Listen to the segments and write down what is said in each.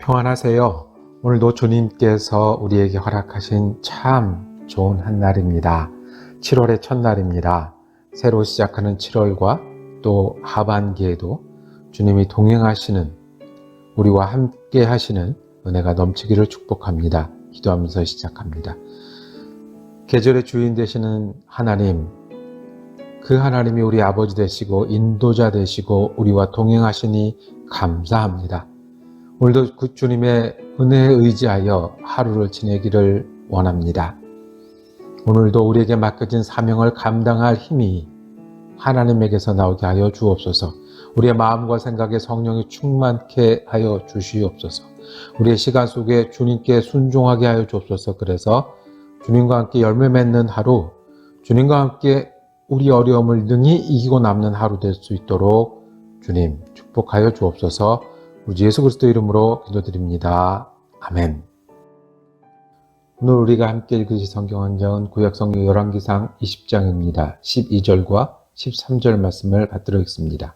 평안하세요. 오늘도 주님께서 우리에게 허락하신 참 좋은 한 날입니다. 7월의 첫날입니다. 새로 시작하는 7월과 또 하반기에도 주님이 동행하시는, 우리와 함께 하시는 은혜가 넘치기를 축복합니다. 기도하면서 시작합니다. 계절의 주인 되시는 하나님, 그 하나님이 우리 아버지 되시고 인도자 되시고 우리와 동행하시니 감사합니다. 오늘도 그 주님의 은혜에 의지하여 하루를 지내기를 원합니다. 오늘도 우리에게 맡겨진 사명을 감당할 힘이 하나님에게서 나오게 하여 주옵소서. 우리의 마음과 생각에 성령이 충만케 하여 주시옵소서. 우리의 시간 속에 주님께 순종하게 하여 주옵소서. 그래서 주님과 함께 열매 맺는 하루, 주님과 함께 우리 어려움을 능히 이기고 남는 하루 될 수 있도록 주님 축복하여 주옵소서. 우리 예수 그리스도 이름으로 기도드립니다. 아멘. 오늘 우리가 함께 읽으실 성경 한장은 구약 성경 열왕기상 20장입니다. 12절과 13절 말씀을 받들어 읽습니다.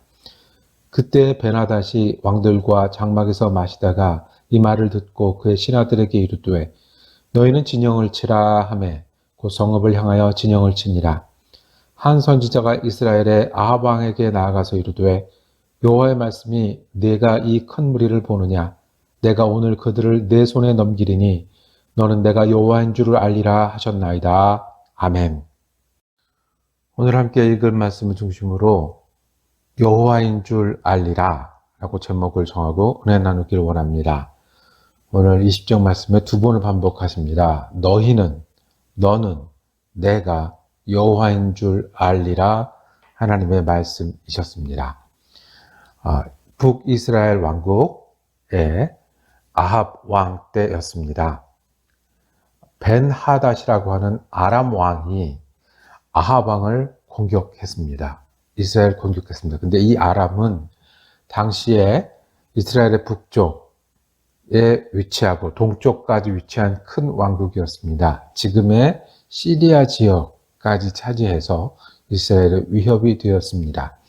그때 베나닷이 왕들과 장막에서 마시다가 이 말을 듣고 그의 신하들에게 이르되 너희는 진영을 치라 하매 곧 성읍을 향하여 진영을 치니라. 한 선지자가 이스라엘의 아합 왕에게 나아가서 이르되 여호와의 말씀이 내가 이 큰 무리를 보느냐? 내가 오늘 그들을 내 손에 넘기리니 너는 내가 여호와인 줄을 알리라 하셨나이다. 아멘. 오늘 함께 읽을 말씀을 중심으로 여호와인 줄 알리라 라고 제목을 정하고 은혜 나누기를 원합니다. 오늘 20절 말씀에 두 번을 반복하십니다. 너희는, 너는, 내가 여호와인 줄 알리라 하나님의 말씀이셨습니다. 북이스라엘 왕국의 아합 왕 때였습니다. 벤하닷이라고 하는 아람 왕이 아합 왕을 공격했습니다. 이스라엘 공격했습니다. 근데 이 아람은 당시에 이스라엘의 북쪽에 위치하고 동쪽까지 위치한 큰 왕국이었습니다. 지금의 시리아 지역까지 차지해서 이스라엘의 위협이 되었습니다.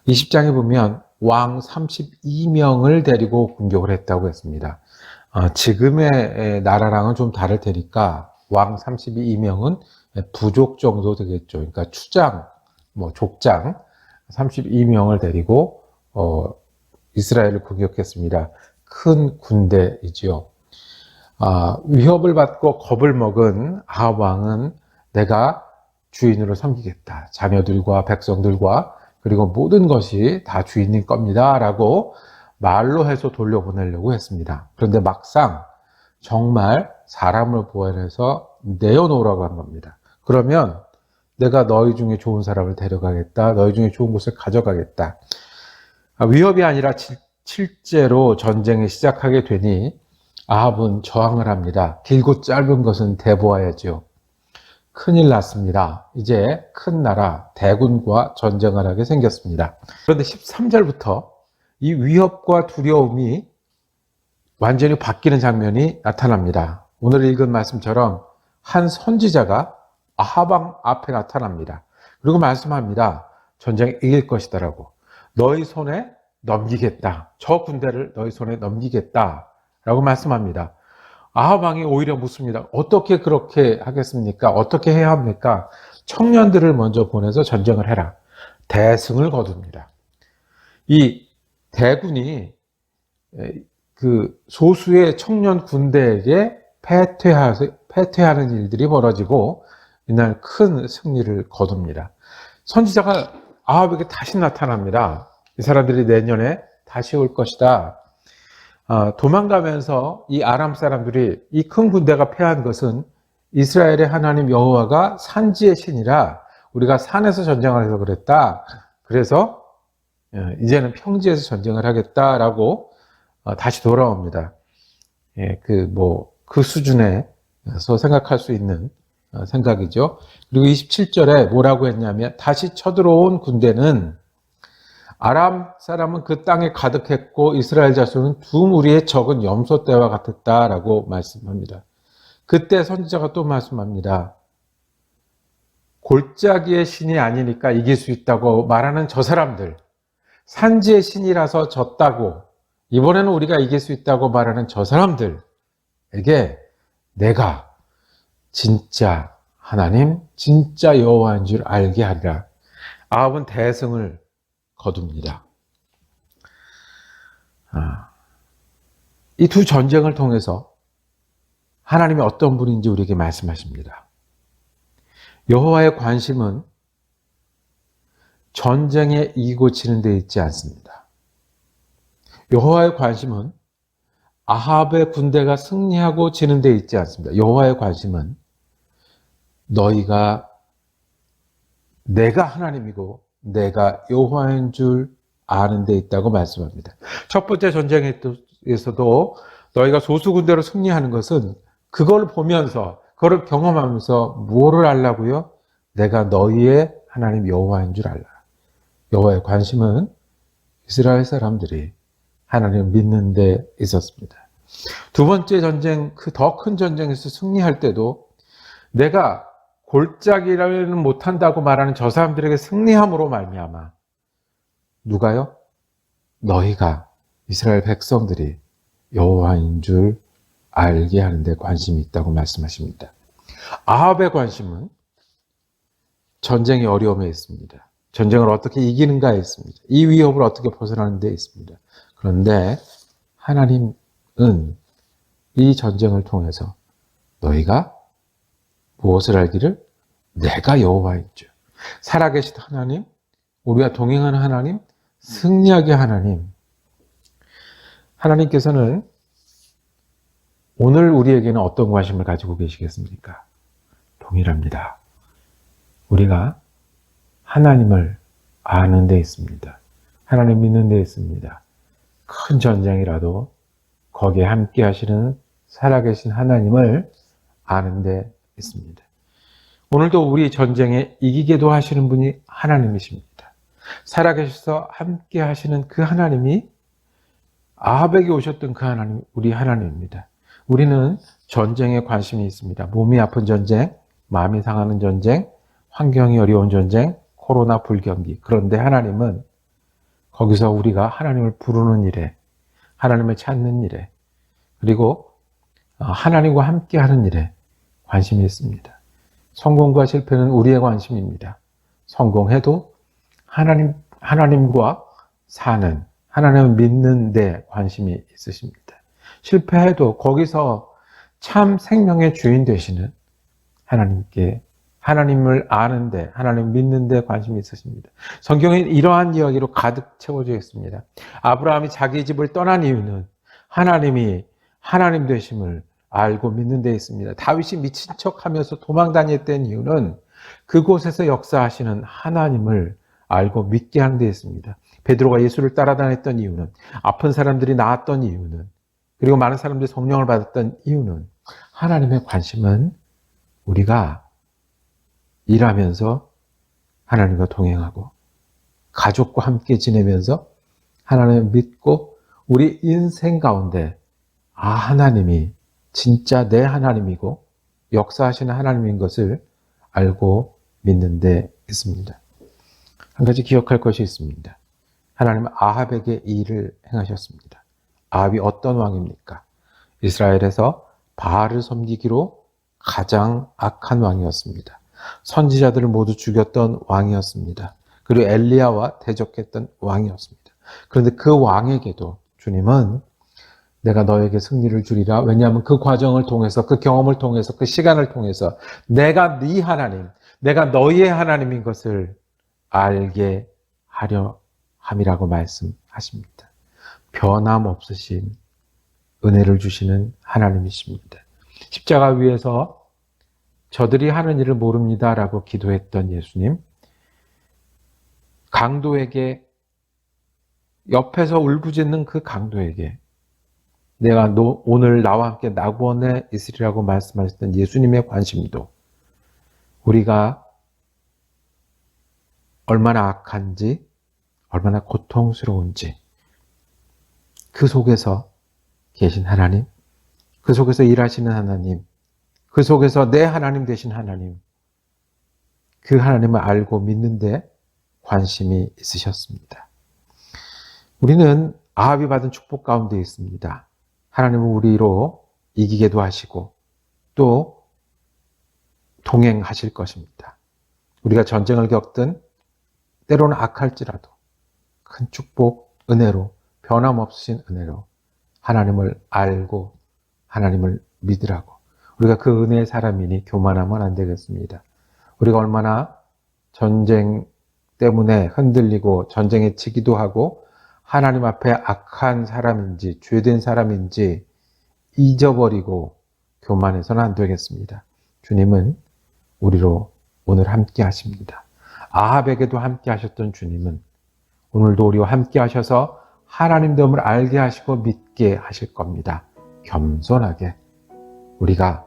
20장에 보면 왕 32명을 데리고 공격을 했다고 했습니다. 지금의 나라랑은 좀 다를 테니까 왕 32명은 부족 정도 되겠죠. 그러니까 추장, 족장 32명을 데리고 이스라엘을 공격했습니다. 큰 군대이지요. 위협을 받고 겁을 먹은 아합 왕은 내가 주인으로 섬기겠다. 자녀들과 백성들과 그리고 모든 것이 다 주인님 겁니다 라고 말로 해서 돌려보내려고 했습니다. 그런데 막상 정말 사람을 보호해서 내어놓으라고 한 겁니다. 그러면 내가 너희 중에 좋은 사람을 데려가겠다. 너희 중에 좋은 곳을 가져가겠다. 위협이 아니라 실제로 전쟁이 시작하게 되니 아합은 저항을 합니다. 길고 짧은 것은 대보아야죠. 큰일 났습니다. 이제 큰 나라 대군과 전쟁을 하게 생겼습니다. 그런데 13절부터 이 위협과 두려움이 완전히 바뀌는 장면이 나타납니다. 오늘 읽은 말씀처럼 한 선지자가 아합 왕 앞에 나타납니다. 그리고 말씀합니다. 전쟁에 이길 것이다라고. 너희 손에 넘기겠다. 저 군대를 너희 손에 넘기겠다 라고 말씀합니다. 아합 왕이 오히려 묻습니다. 어떻게 그렇게 하겠습니까? 어떻게 해야 합니까? 청년들을 먼저 보내서 전쟁을 해라. 대승을 거둡니다. 이 대군이 그 소수의 청년 군대에게 패퇴하는 일들이 벌어지고 이날 큰 승리를 거둡니다. 선지자가 아합에게 다시 나타납니다. 이 사람들이 내년에 다시 올 것이다. 도망가면서 이 아람 사람들이 이 큰 군대가 패한 것은 이스라엘의 하나님 여호와가 산지의 신이라 우리가 산에서 전쟁을 해서 그랬다. 그래서 이제는 평지에서 전쟁을 하겠다라고 다시 돌아옵니다. 그 수준에서 생각할 수 있는 생각이죠. 그리고 27절에 뭐라고 했냐면 다시 쳐들어온 군대는 아람 사람은 그 땅에 가득했고 이스라엘 자손은 두 무리의 적은 염소 떼와 같았다라고 말씀합니다. 그때 선지자가 또 말씀합니다. 골짜기의 신이 아니니까 이길 수 있다고 말하는 저 사람들, 산지의 신이라서 졌다고 이번에는 우리가 이길 수 있다고 말하는 저 사람들에게 내가 진짜 하나님, 진짜 여호와인 줄 알게 하리라. 아합은 대승을 거둡니다. 이 두 전쟁을 통해서 하나님이 어떤 분인지 우리에게 말씀하십니다. 여호와의 관심은 전쟁에 이기고 지는 데 있지 않습니다. 여호와의 관심은 아합의 군대가 승리하고 지는 데 있지 않습니다. 여호와의 관심은 너희가 내가 하나님이고 내가 여호와인 줄 아는 데 있다고 말씀합니다. 첫 번째 전쟁에서도 너희가 소수 군대로 승리하는 것은 그걸 보면서 그걸 경험하면서 뭐를 알라고요? 내가 너희의 하나님 여호와인 줄 알라. 여호와의 관심은 이스라엘 사람들이 하나님을 믿는 데 있었습니다. 두 번째 전쟁, 그 더 큰 전쟁에서 승리할 때도 내가 골짜기라는 못한다고 말하는 저 사람들에게 승리함으로 말미암아 누가요? 너희가 이스라엘 백성들이 여호와인 줄 알게 하는 데 관심이 있다고 말씀하십니다. 아합의 관심은 전쟁의 어려움에 있습니다. 전쟁을 어떻게 이기는가에 있습니다. 이 위협을 어떻게 벗어나는 데 있습니다. 그런데 하나님은 이 전쟁을 통해서 너희가 무엇을 알기를? 내가 여호와인 줄. 살아계신 하나님, 우리와 동행하는 하나님, 승리하게 하나님. 하나님께서는 오늘 우리에게는 어떤 관심을 가지고 계시겠습니까? 동일합니다. 우리가 하나님을 아는 데 있습니다. 하나님 믿는 데 있습니다. 큰 전쟁이라도 거기에 함께 하시는 살아계신 하나님을 아는 데 있습니다. 오늘도 우리 전쟁에 이기게도 하시는 분이 하나님이십니다. 살아계셔서 함께 하시는 그 하나님이 아합에게 오셨던 그 하나님, 우리 하나님입니다. 우리는 전쟁에 관심이 있습니다. 몸이 아픈 전쟁, 마음이 상하는 전쟁, 환경이 어려운 전쟁, 코로나 불경기. 그런데 하나님은 거기서 우리가 하나님을 부르는 일에, 하나님을 찾는 일에, 그리고 하나님과 함께 하는 일에 관심이 있습니다. 성공과 실패는 우리의 관심입니다. 성공해도 하나님과 사는, 하나님을 믿는 데 관심이 있으십니다. 실패해도 거기서 참 생명의 주인 되시는 하나님께, 하나님을 아는데, 하나님 믿는 데 관심이 있으십니다. 성경에 이러한 이야기로 가득 채워져 있습니다. 아브라함이 자기 집을 떠난 이유는 하나님이 하나님 되심을 알고 믿는 데 있습니다. 다윗이 미친 척하면서 도망 다녔던 이유는 그곳에서 역사하시는 하나님을 알고 믿게 하는 데 있습니다. 베드로가 예수를 따라다녔던 이유는, 아픈 사람들이 나았던 이유는, 그리고 많은 사람들이 성령을 받았던 이유는 하나님의 관심은 우리가 일하면서 하나님과 동행하고 가족과 함께 지내면서 하나님을 믿고 우리 인생 가운데 하나님이 진짜 내 하나님이고 역사하시는 하나님인 것을 알고 믿는 데 있습니다. 한 가지 기억할 것이 있습니다. 하나님은 아합에게 이 일을 행하셨습니다. 아합이 어떤 왕입니까? 이스라엘에서 바알을 섬기기로 가장 악한 왕이었습니다. 선지자들을 모두 죽였던 왕이었습니다. 그리고 엘리야와 대적했던 왕이었습니다. 그런데 그 왕에게도 주님은 내가 너에게 승리를 주리라. 왜냐하면 그 과정을 통해서, 그 경험을 통해서, 그 시간을 통해서 내가 네 하나님, 내가 너희의 하나님인 것을 알게 하려 함이라고 말씀하십니다. 변함없으신 은혜를 주시는 하나님이십니다. 십자가 위에서 저들이 하는 일을 모릅니다 라고 기도했던 예수님, 강도에게, 옆에서 울부짖는 그 강도에게 내가 오늘 나와 함께 낙원에 있으리라고 말씀하셨던 예수님의 관심도 우리가 얼마나 악한지, 얼마나 고통스러운지, 그 속에서 계신 하나님, 그 속에서 일하시는 하나님, 그 속에서 내 하나님 되신 하나님, 그 하나님을 알고 믿는데 관심이 있으셨습니다. 우리는 아합이 받은 축복 가운데 있습니다. 하나님은 우리로 이기게도 하시고 또 동행하실 것입니다. 우리가 전쟁을 겪든 때로는 악할지라도 큰 축복, 은혜로, 변함없으신 은혜로 하나님을 알고 하나님을 믿으라고. 우리가 그 은혜의 사람이니 교만하면 안 되겠습니다. 우리가 얼마나 전쟁 때문에 흔들리고 전쟁에 치기도 하고 하나님 앞에 악한 사람인지 죄된 사람인지 잊어버리고 교만해서는 안 되겠습니다. 주님은 우리로 오늘 함께 하십니다. 아합에게도 함께 하셨던 주님은 오늘도 우리와 함께 하셔서 하나님 됨을 알게 하시고 믿게 하실 겁니다. 겸손하게 우리가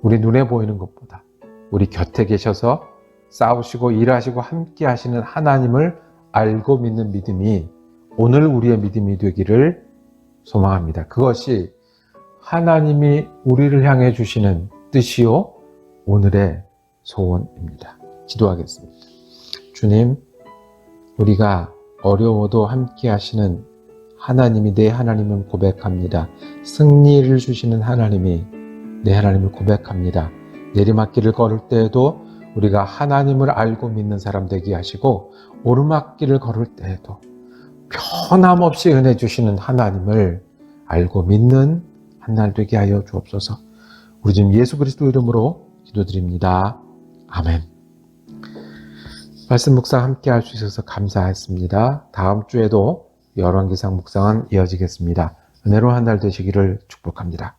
우리 눈에 보이는 것보다 우리 곁에 계셔서 싸우시고 일하시고 함께 하시는 하나님을 알고 믿는 믿음이 오늘 우리의 믿음이 되기를 소망합니다. 그것이 하나님이 우리를 향해 주시는 뜻이요 오늘의 소원입니다. 기도하겠습니다. 주님, 우리가 어려워도 함께 하시는 하나님이 내 하나님은 고백합니다. 승리를 주시는 하나님이 내 하나님을 고백합니다. 내리막길을 걸을 때에도 우리가 하나님을 알고 믿는 사람 되게 하시고 오르막길을 걸을 때에도 변함없이 은혜 주시는 하나님을 알고 믿는 한 날 되게 하여 주옵소서. 우리 주님 예수 그리스도 이름으로 기도드립니다. 아멘. 말씀 묵상 함께 할 수 있어서 감사했습니다. 다음 주에도 열왕기상 묵상은 이어지겠습니다. 은혜로운 한 날 되시기를 축복합니다.